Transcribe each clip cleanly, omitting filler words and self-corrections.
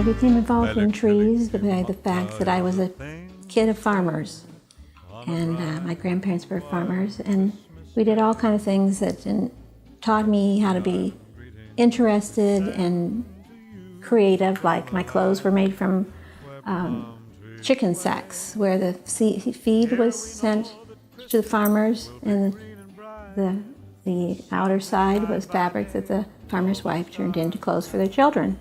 became involved in trees by the fact that I was a kid of farmers, and my grandparents were farmers, and we did all kinds of things that taught me how to be interested and creative. Like my clothes were made from chicken sacks, where the feed was sent to the farmers, and the outer side was fabric that the farmer's wife turned into clothes for their children.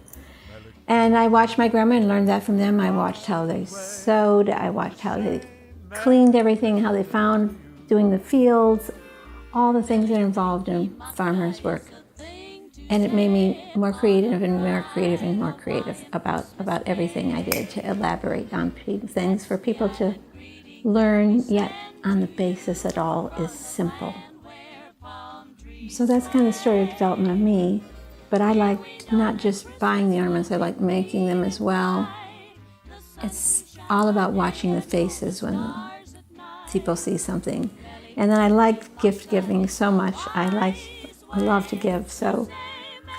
And I watched my grandma and learned that from them. I watched how they sewed, I watched how they cleaned everything, how they found doing the fields, all the things that are involved in farmers' work. And it made me more creative and more creative and more creative about everything I did, to elaborate on things for people to learn, yet on the basis that all is simple. So that's kind of the story of development of me. But I like not just buying the ornaments, I like making them as well. It's all about watching the faces when people see something. And then I like gift giving so much. I love to give, so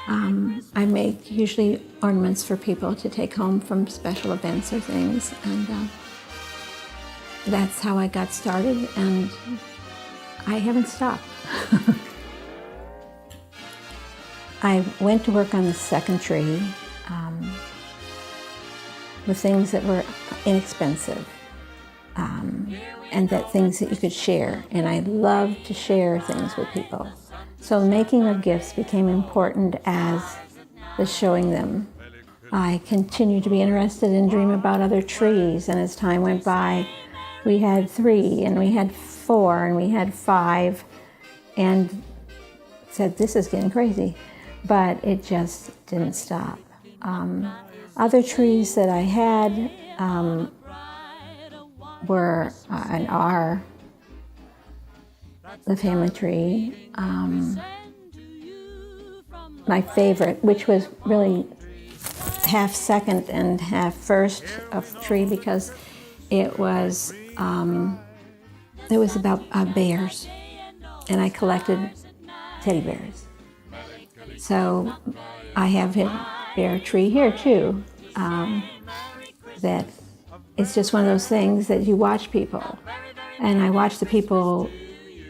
I make usually ornaments for people to take home from special events or things. And that's how I got started, and I haven't stopped. I went to work on the second tree with things that were inexpensive and things that you could share. And I love to share things with people. So making of gifts became important as the showing them. I continued to be interested and dream about other trees. And as time went by, we had 3, and we had 4, and we had 5, and said, this is getting crazy. But it just didn't stop. Other trees that I had were and are the family tree. My favorite, which was really half second and half first of tree, because it was about bears, and I collected teddy bears. So I have a bear tree here too. That it's just one of those things that you watch people. And I watch the people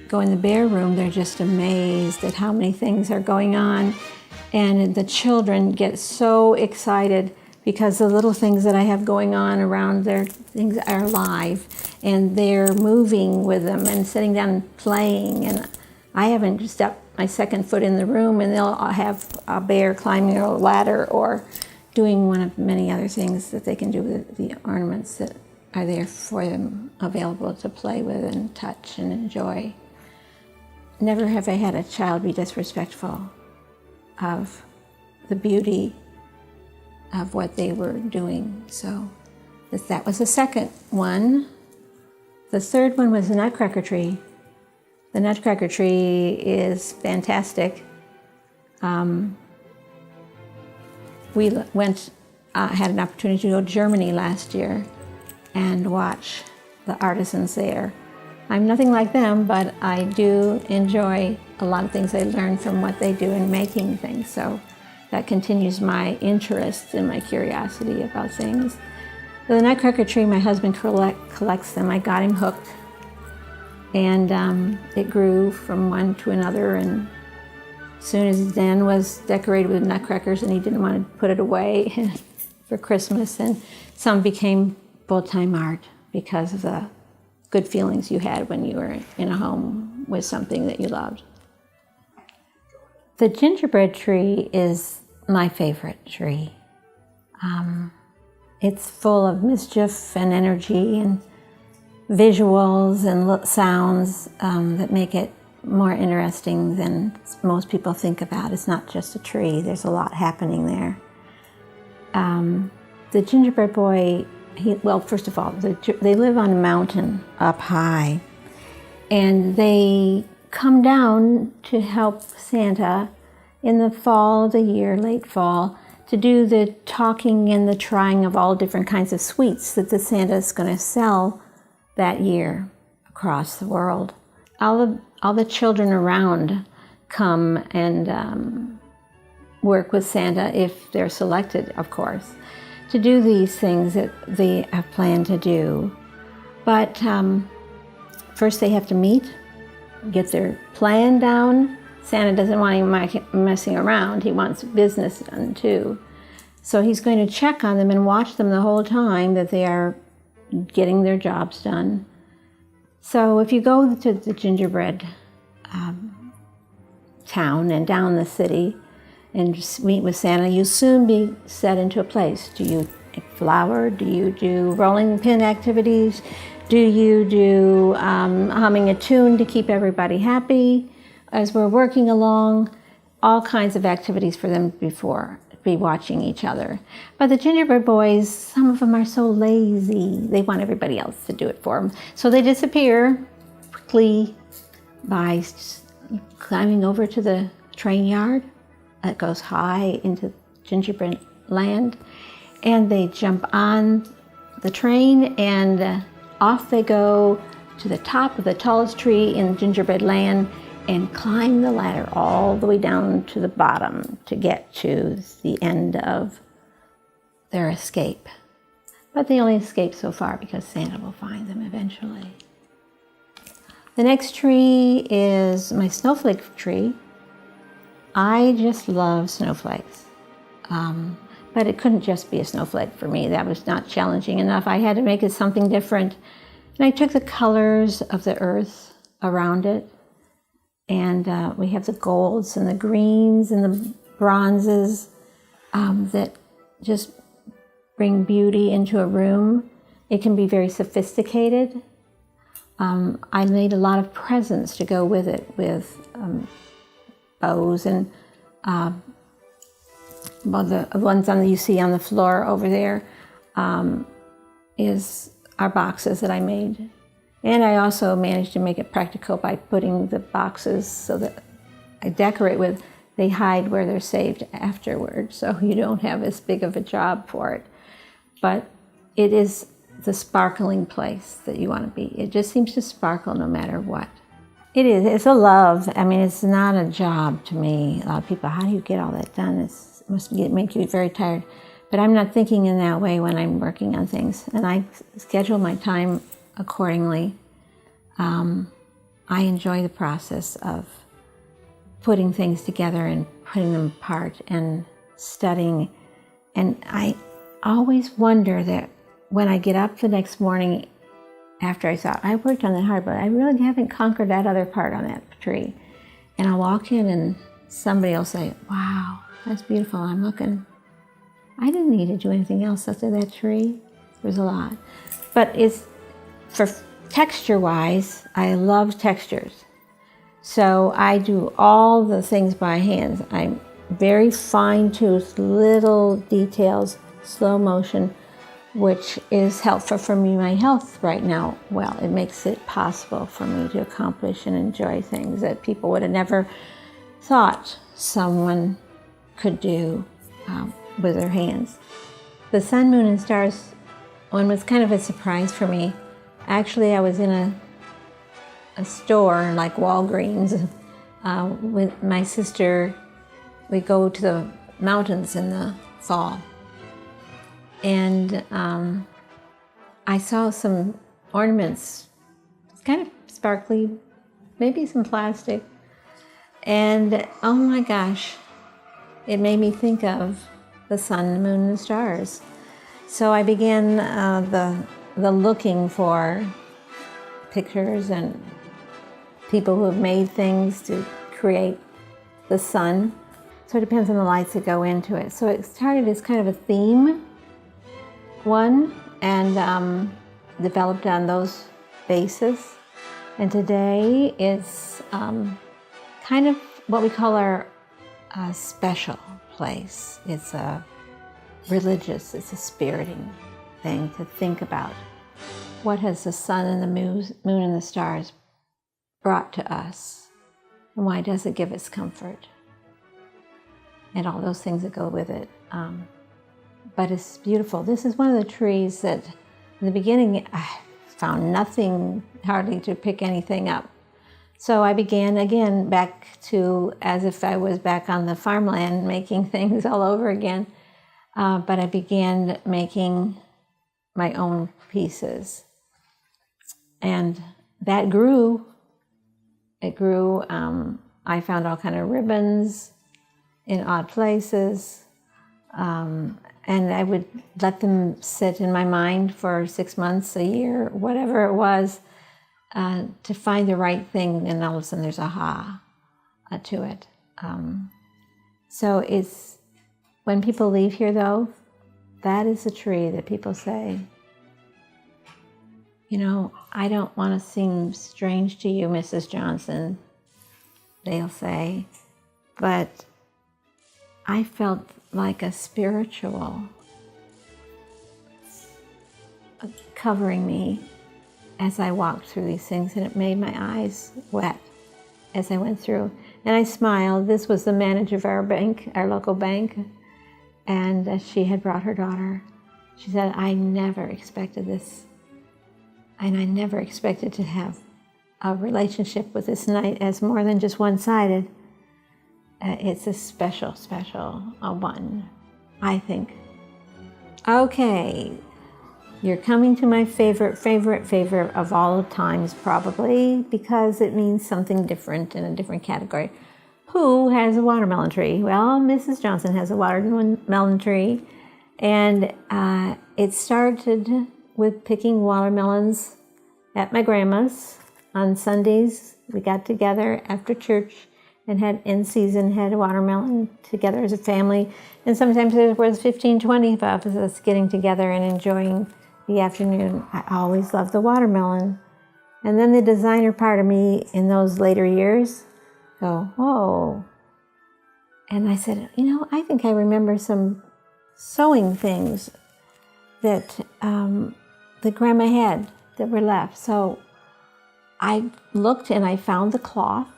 go in the bear room, they're just amazed at how many things are going on. And the children get so excited because the little things that I have going on around their things are alive, and they're moving with them and sitting down and playing. And I haven't stepped my second foot in the room, and they'll have a bear climbing a ladder or doing one of many other things that they can do with the ornaments that are there for them, available to play with and touch and enjoy. Never have I had a child be disrespectful of the beauty of what they were doing. So that was the second one. The third one was the nutcracker tree. The nutcracker tree is fantastic. We had an opportunity to go to Germany last year and watch the artisans there. I'm nothing like them, but I do enjoy a lot of things I learn from what they do in making things. So that continues my interest and my curiosity about things. The nutcracker tree, my husband collects them. I got him hooked. And it grew from one to another, and as soon as his den was decorated with nutcrackers, and he didn't want to put it away for Christmas, and some became full-time art because of the good feelings you had when you were in a home with something that you loved. The gingerbread tree is my favorite tree. It's full of mischief and energy and visuals and sounds that make it more interesting than most people think about. It's not just a tree, there's a lot happening there. The gingerbread boy, first of all, they live on a mountain up high, and they come down to help Santa in the fall of the year, late fall, to do the talking and the trying of all different kinds of sweets that the Santa's going to sell that year across the world. All the children around come and work with Santa if they're selected, of course. to do these things that they have planned to do. But first they have to meet, get their plan down. Santa doesn't want any messing around. He wants business done too. So he's going to check on them and watch them the whole time that they are getting their jobs done. So if you go to the gingerbread town and down the city and just meet with Santa, you'll soon be set into a place. Do you flower? Do you do rolling pin activities? Do you do humming a tune to keep everybody happy as we're working along? All kinds of activities for them before be watching each other. But the gingerbread boys, some of them are so lazy. They want everybody else to do it for them. So they disappear quickly by climbing over to the train yard that goes high into gingerbread land. And they jump on the train and off they go to the top of the tallest tree in gingerbread land and climb the ladder all the way down to the bottom to get to the end of their escape. But they only escape so far because Santa will find them eventually. The next tree is my snowflake tree. I just love snowflakes. But it couldn't just be a snowflake for me. That was not challenging enough. I had to make it something different. And I took the colors of the earth around it. And we have the golds and the greens and the bronzes that just bring beauty into a room. It can be very sophisticated. I made a lot of presents to go with it, with bows and well, the ones you see on the floor over there are boxes that I made. And I also managed to make it practical by putting the boxes so that I decorate with, they hide where they're saved afterward, so you don't have as big of a job for it. But it is the sparkling place that you want to be. It just seems to sparkle no matter what. It is, it's a love. I mean, it's not a job to me. A lot of people, how do you get all that done? It must make you very tired. But I'm not thinking in that way when I'm working on things. And I schedule my time accordingly. I enjoy the process of putting things together and putting them apart and studying. And I always wonder that when I get up the next morning after I thought, I worked on that hard, but I really haven't conquered that other part on that tree. And I'll walk in and somebody will say, wow, that's beautiful. I'm looking. I didn't need to do anything else after that tree. There's a lot. But it's, for texture-wise, I love textures. So I do all the things by hand. I'm very fine-toothed, little details, slow motion, which is helpful for me, my health right now. Well, it makes it possible for me to accomplish and enjoy things that people would have never thought someone could do with their hands. The sun, moon, and stars one was kind of a surprise for me. Actually, I was in a store like Walgreens with my sister. We go to the mountains in the fall. And I saw some ornaments, kind of sparkly, maybe some plastic. And oh my gosh, it made me think of the sun, the moon, and the stars. So I began the looking for pictures and people who have made things to create the sun. So it depends on the lights that go into it. So it started as kind of a theme one and developed on those bases. And today it's kind of what we call our special place. It's a religious, it's a spiriting thing to think about. What has the sun and the moon and the stars brought to us? And why does it give us comfort? And all those things that go with it. But it's beautiful. This is one of the trees that in the beginning I found nothing, hardly to pick anything up. So I began again back to as if I was back on the farmland making things all over again. but I began making my own pieces. And that grew. It grew. I found all kind of ribbons in odd places. And I would let them sit in my mind for 6 months, a year, whatever it was, to find the right thing. And all of a sudden there's aha to it. So it's, when people leave here though, that is a tree that people say, you know, I don't want to seem strange to you, Mrs. Johnson, they'll say, but I felt like a spiritual covering me as I walked through these things, and it made my eyes wet as I went through. And I smiled. This was the manager of our bank, our local bank, and she had brought her daughter. She said, I never expected this, and I never expected to have a relationship with this knight as more than just one-sided. It's a special one, I think. Okay, you're coming to my favorite of all times, probably, because it means something different in a different category. Who has a watermelon tree? Well, Mrs. Johnson has a watermelon tree, and it started with picking watermelons at my grandma's on Sundays. We got together after church and had a watermelon together as a family. And sometimes there was 15, 20 of us getting together and enjoying the afternoon. I always loved the watermelon. And then the designer part of me in those later years go, oh. And I said, you know, I think I remember some sewing things that Grandma had that were left. So I looked and I found the cloth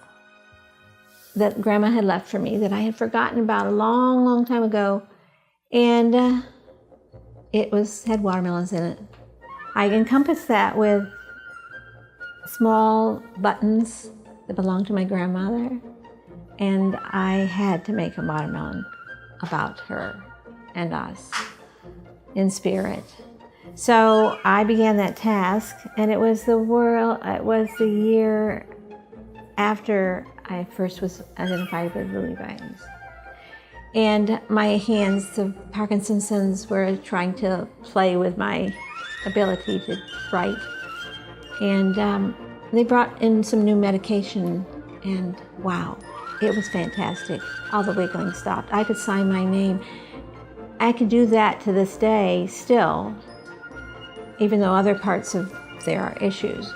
that Grandma had left for me that I had forgotten about a long time ago, and it had watermelons in it. I encompassed that with small buttons that belonged to my grandmother, and I had to make a watermelon about her and us in spirit. So I began that task, and it was the year after I first was identified with Lewy bodies. And my hands, the Parkinson's, were trying to play with my ability to write. And they brought in some new medication, and wow, it was fantastic. All the wiggling stopped. I could sign my name. I could do that to this day still, even though other parts of there are issues.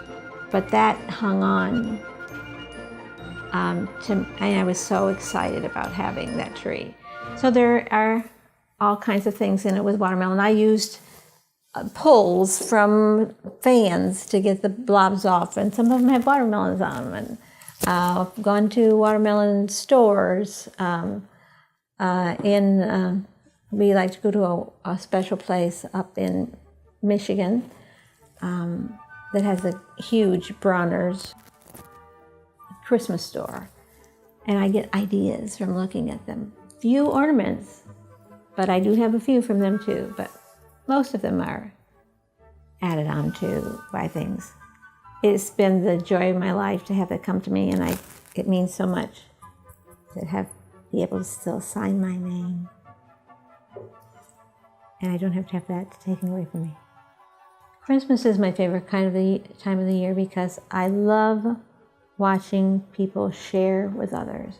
But that hung on. And I was so excited about having that tree. So there are all kinds of things in it with watermelon. I used poles from fans to get the blobs off, and some of them have watermelons on them. And I've gone to watermelon stores. We like to go to a special place up in Michigan that has a huge Bronner's Christmas store, and I get ideas from looking at them. Few ornaments, but I do have a few from them too, but most of them are added on to by things. It's been the joy of my life to have that come to me, and it means so much to be able to still sign my name, and I don't have to have that taken away from me. Christmas is my favorite time of the year because I love watching people share with others.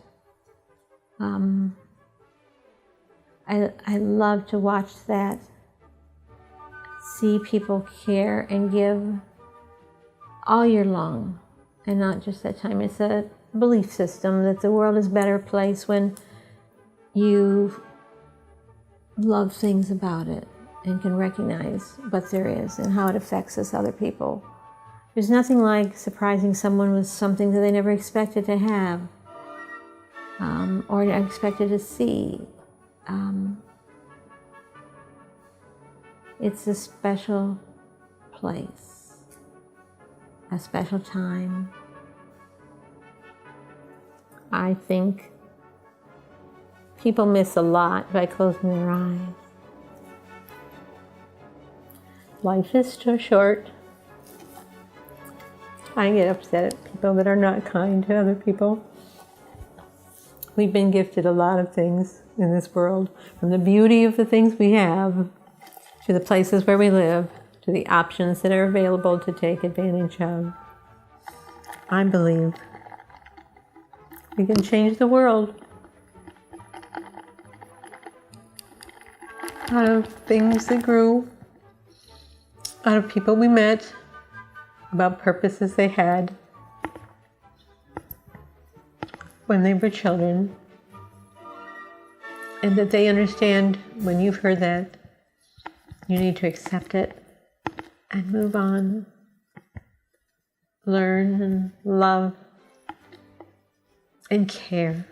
I love to watch that, see people care and give all year long, and not just that time. It's a belief system that the world is a better place when you love things about it and can recognize what there is and how it affects us, other people. There's nothing like surprising someone with something that they never expected to have or expected to see. It's a special place, a special time. I think people miss a lot by closing their eyes. Life is too short. I get upset at people that are not kind to other people. We've been gifted a lot of things in this world, from the beauty of the things we have, to the places where we live, to the options that are available to take advantage of. I believe we can change the world out of things that grew, out of people we met, about purposes they had when they were children, and that they understand when you've heard that, you need to accept it and move on, learn and love and care.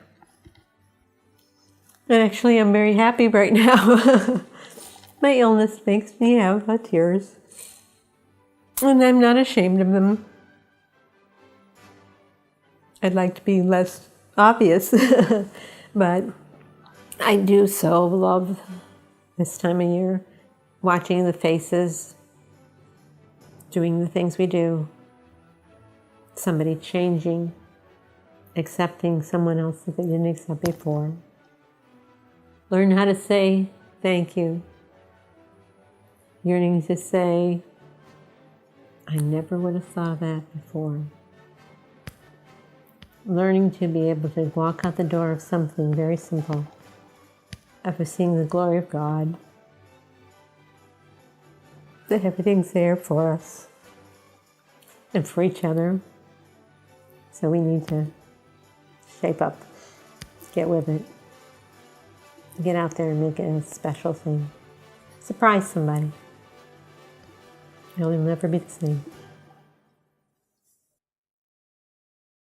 And actually, I'm very happy right now. My illness makes me have tears, and I'm not ashamed of them. I'd like to be less obvious, but I do so love this time of year, watching the faces, doing the things we do, somebody changing, accepting someone else that they didn't accept before. Learn how to say thank you. Yearning to say, I never would have thought that before. Learning to be able to walk out the door of something very simple, of seeing the glory of God, that everything's there for us and for each other. So we need to shape up, get with it, get out there and make it a special thing. Surprise somebody. It'll never be the same.